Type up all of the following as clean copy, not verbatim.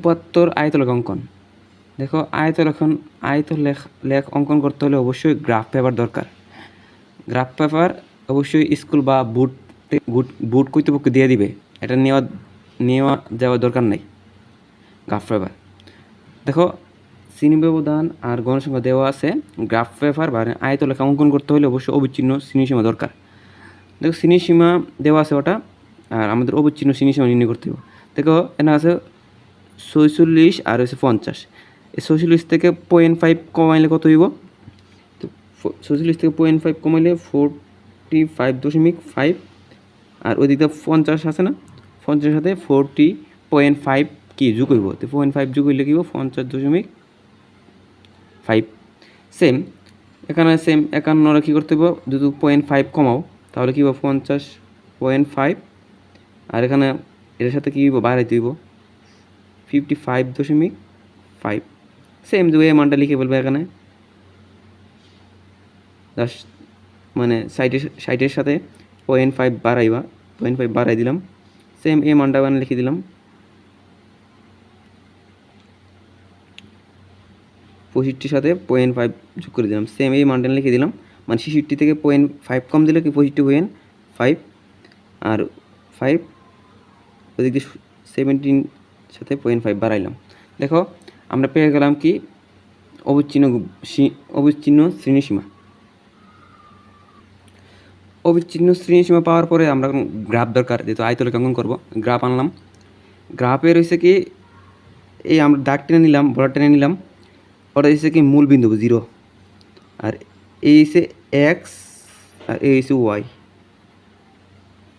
উপাত্তর আয়তলেখ অঙ্কন। দেখো আয়তলেখ অঙ্কন করতে হলে অবশ্যই গ্রাফ পেপার দরকার। গ্রাফ পেপার অবশ্যই স্কুল বা বুট কর্তৃপক্ষ দিয়ে দিবে, এটা নেওয়া যাওয়ার দরকার নেই। গ্রাফ পেপার দেখো শ্রেণী ব্যবধান আর গণসংখ্যা দেওয়া আছে। গ্রাফ পেপার বা আয়তলেখা অঙ্কন করতে হলে অবশ্যই অবিচ্ছিন্ন শ্রেণীসীমা দরকার। দেখো শ্রেণীসীমা দেওয়া আছে ওটা, আর আমাদের অবিচ্ছিন্ন শ্রেণীসীমা নির্ণয় করতে হবে। দেখো এখানে আছে 46 আর হচ্ছে 50। এই 46 থেকে 0.5 কমাইলে কত হইব? তো 46 থেকে 0.5 কমাইলে 45.5, আর ওই দিকটা 50 আছে না, 50 সাথে 40.5 কি যোগ হইব? তো 0.5 যোগ হইলে কি হইব? 50.5। সেম এখানে সেম 51 কী করতে হইব? যদি 0.5 কমাও তাহলে কী হইব? 50.5, আর এখানে এটার সাথে কী হইব? বাড়াইতে হইব 55.5। সেম যে মানটা লিখে বলবে এখানে, জাস্ট মানে সাইটের সাথে 0.5 বাড়াইবা, 0.5 বাড়াই দিলাম। সেম এই মানটা এখানে লিখে দিলাম 65 সাথে 0.5 যোগ করে দিলাম। সেম এই মানটা লিখে দিলাম, মানে 66 থেকে 0.5 কম দিলে কি 65.5, আর 5 ওদিকে 17 সাথে 0.5 বাড়াইলাম। দেখো আমরা পেয়ে গেলাম কি? অবিচ্ছিন্ন শ্রেণীসীমা। অবিচ্ছিন্ন শ্রেণীসীমা পাওয়ার পরে আমরা গ্রাফ দরকার, যেহেতু আয়তলেখ অঙ্কন করবো। গ্রাফ আনলাম। গ্রাফের হয়েছে কি, এই আমরা দাগ টেনে নিলাম, বড় টেনে নিলাম, ওটা হচ্ছে কি মূল বিন্দু 0, আর এই হচ্ছে এক্স আর এই হচ্ছে ওয়াই।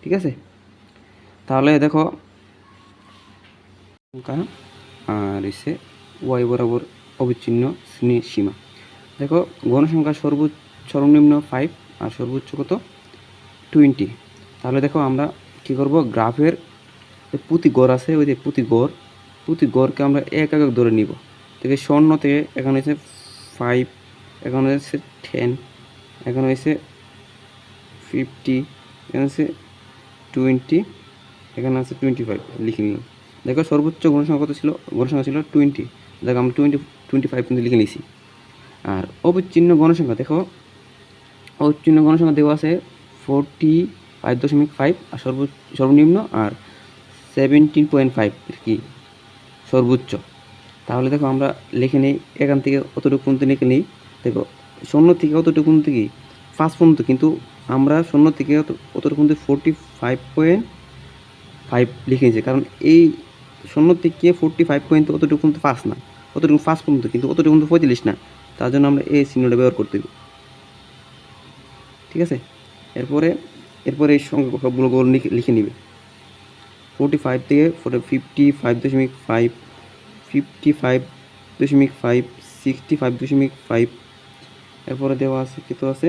ঠিক আছে, তাহলে দেখো আর হচ্ছে ওয়াই বরাবর অবিচ্ছিন্ন শ্রেণীসীমা। দেখো গণসংখ্যা সর্বনিম্ন 5 আর সর্বোচ্চ কত? 20। তাহলে দেখো আমরা কি করব? গ্রাফের প্রতি গড় আছে, ওই যে প্রতি গড়কে আমরা এক এক ধরে নিব। থেকে 0 থেকে এখানে হচ্ছে 5, এখানে হচ্ছে 10, এখানে হচ্ছে 50, এখানে হচ্ছে 20, এখানে আছে 25 লিখে নিলাম। দেখো সর্বোচ্চ গণসংখ্যা কত ছিল? গণসংখ্যা ছিল 20। দেখো আমরা 25 কিন্তু লিখে নিয়েছি। আর অবিচ্ছিন্ন গণসংখ্যা, দেখো অবিচ্ছিন্ন গণসংখ্যা দেওয়া আছে 45.5 আর সর্বনিম্ন, আর 17.5 কি সর্বোচ্চ। তাহলে দেখো আমরা লিখে নিই, এখান থেকে অতটুকু পর্যন্ত লিখে নিই। দেখো 0 থেকে অতটুকু পর্যন্ত কি 5 পর্যন্ত, কিন্তু আমরা 0 থেকে অতটুকু পর্যন্ত 45.5 লিখে নিয়েছি, কারণ এই 0 থেকে 45 পর্যন্ত অতটুকু পর্যন্ত 5 না, অতটুকু 5 পর্যন্ত, কিন্তু অতটুকু পর্যন্ত 45 না। তার জন্য আমরা এই চিহ্নটা ব্যবহার করতে হবে। ঠিক আছে, এরপরে এই সবগুলো গোল লিখে নিবে। 45 থেকে 55.5, 55.5, 65.5, এরপরে দেওয়া আছে কত আছে?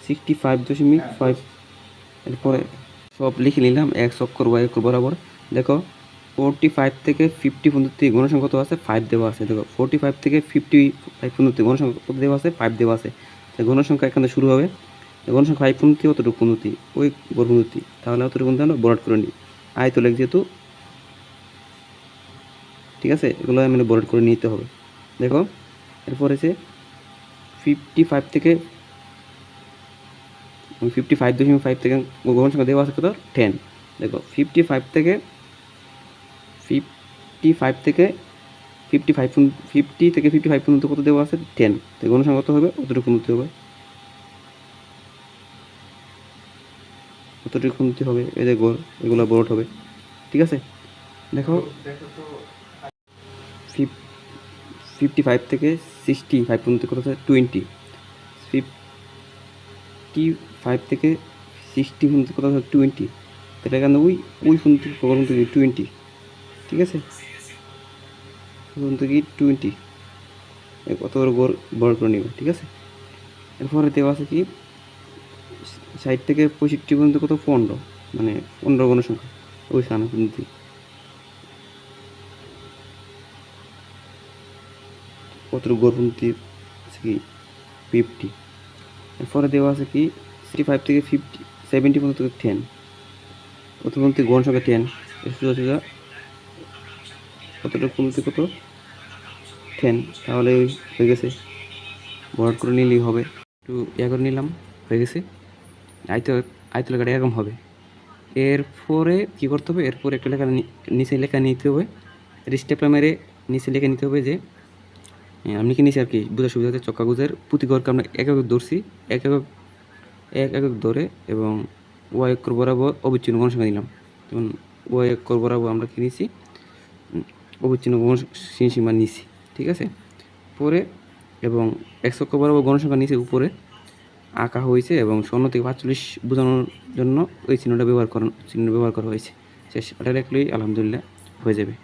65.5। এরপরে সব লিখে নিলাম এক অক্ষর বা অক্ষর বরাবর। দেখো 45 থেকে 50 পর্যন্ত গণসংখ্যা কত আছে? 5 দেওয়া আছে। দেখো 45 থেকে 55 পর্যন্ত গণসংখ্যা কত দেওয়া আছে? 5 দেওয়া আছে। গণসংখ্যা এখানে শুরু হবে। গণসংখ্যা 5 পর্যন্ত অতটুকু পর্যন্ত ওই বড় পর্যন্ত, তাহলে অতটুকু পর্যন্ত আমরা বরাট করে নিই আয়তলেখ যেহেতু। ঠিক আছে, এগুলো মানে বরাট করে নিতে হবে। দেখো এরপর আছে 55 থেকে 55.5 থেকে গণসংখ্যা দেওয়া আছে কত? 10। দেখো 55 থেকে 55 পর্যন্ত কত দেওয়া আছে? 10। তো গণসংখ্যা কত হবে? অতটুকু পর্যন্ত হবে, অতটুকু পর্যন্ত হবে। এই যে গোল, এগুলো বড় হবে। ঠিক আছে, দেখো 55 থেকে 65 পর্যন্ত কত আছে? 20। 55 থেকে 60 পর্যন্ত কত আছে? 20। তাহলে এখানে ওই পর্যন্ত 20। ঠিক আছে, পর্যন্ত কি 20 কত বড় করে নিব। ঠিক আছে, এরপরে দেওয়া আছে কি 60 থেকে 65 পর্যন্ত কত? 15, মানে 15 গণসংখ্যা ওইখানে পর্যন্ত। কতটুকু গড় পর্যন্ত আছে কি 50। এরপরে দেওয়া আছে কি 65 থেকে 70 পর্যন্ত 10, কত পর্যন্ত গণসংখ্যা 10। সোজা কতটা কমতে কত 10, তাহলে হয়ে গেছে। বর্ড করে নিলেই হবে, একটু ইয়া করে নিলাম, হয়ে গেছে। আয়তলেখাটা এরকম হবে। এরপরে কী করতে হবে, এরপর একটা লেখা নিচে লেখা নিতে হবে, স্টেপটা মেরে নিচে লেখা নিতে হবে যে আপনি কি নিচে আর কি বোঝার সুবিধা হচ্ছে চক্কাগুজের প্রতিগরকে আমরা এক একক ধরছি, এক একক ধরে এবং ওয়াই অক্ষর বরাবর অবিচ্ছিন্ন গণসংখ্যা নিলাম। যেমন ওয়াই অক্ষর বরাবর আমরা কি নিয়েছি, অবিচ্ছিন্ন সীমা নিয়েছি, ঠিক আছে। পরে এবং এক্স অক্ষ বরাবর গণসংখ্যা নিচে উপরে আঁকা হয়েছে এবং 0 থেকে 45 বোঝানোর জন্য ওই চিহ্নটা ব্যবহার করা হয়েছে। শেষ, এটা লিখলেই আলহামদুলিল্লাহ হয়ে যাবে।